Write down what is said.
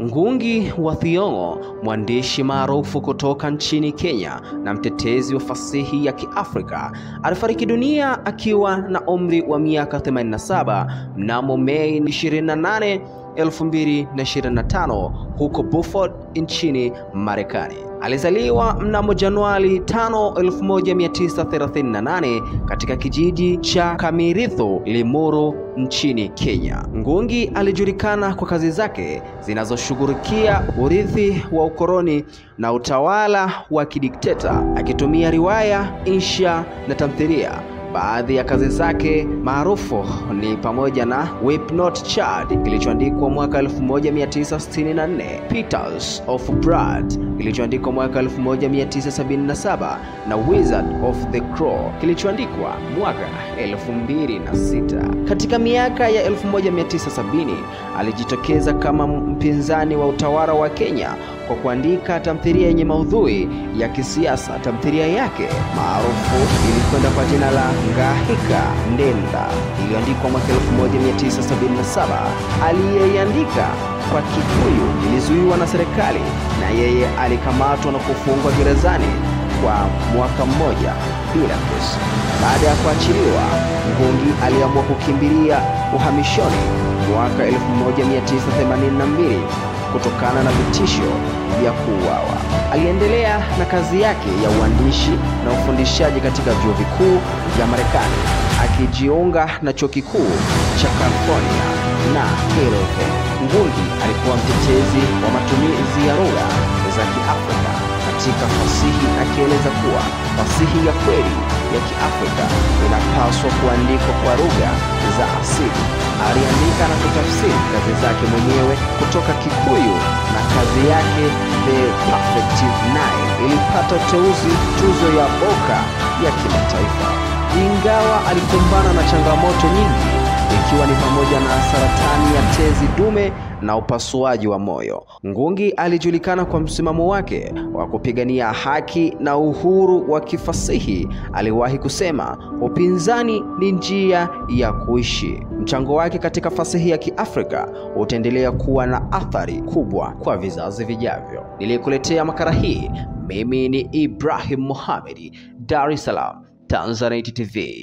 Ngugi wa Thiong'o, mwandishi maarufu kutoka nchini Kenya na mtetezi wa fasihi ya Kiafrika, alifariki dunia akiwa na umri wa miaka 87 mnamo Mei 28, 2025 huko Beaufort nchini Marekani. Alizaliwa mnamo Januari 5, 1938 katika kijiji cha Kamiritho, Limuru nchini Kenya. Ngugi alijulikana kwa kazi zake zinazoshughulikia urithi wa ukoloni na utawala wa kidikteta, akitumia riwaya, insha na tamthilia. Baadhi ya kazi zake maarufu ni pamoja na Weep Not Child kilichoandikwa mwaka 1964, Petals of Blood kilichoandikwa mwaka 1977 na Wizard of the Crow kilichoandikwa mwaka 2006. Katika miaka ya 1970 alijitokeza kama mpinzani wa utawala wa Kenya kwa kuandika tamthilia yenye maudhui ya kisiasa. Tamthilia yake maarufu ilikwenda kwa jina la Ngahika Ndenda, iliyoandikwa mwaka 1977. Aliyeandika kwa Kikuyu ilizuiwa na serikali na yeye alikamatwa na kufungwa gerezani kwa mwaka mmoja bila kesi. Baada ya kuachiliwa, Ngugi aliamua kukimbilia uhamishoni mwaka 1982 kutokana na vitisho vya kuuawa. Aliendelea na kazi yake ya uandishi na ufundishaji katika vyuo vikuu vya Marekani, akijiunga na chuo kikuu cha California na Carolina. Ngugi alikuwa mtetezi wa matumizi ya lugha za Kiafrika katika fasihi, akieleza kuwa fasihi ya kweli ya Kiafrika inapaswa kuandikwa kwa lugha za asili. Aliandika na kutafsiri kazi zake mwenyewe kutoka Kikuyu, na kazi yake The Perfect Nine ilipata tuzo ya Booker ya kimataifa. Ingawa alikumbana na changamoto nyingi, ikiwa ni pamoja na saratani ya tezi dume na upasuaji wa moyo, Ngugi alijulikana kwa msimamo wake wa kupigania haki na uhuru wa kifasihi. Aliwahi kusema, upinzani ni njia ya kuishi. Mchango wake katika fasihi ya Kiafrika utaendelea kuwa na athari kubwa kwa vizazi vijavyo. Nilikuletea makala hii, mimi ni Ibrahim Mohamed, Dar es Salaam, Tanzanite TV.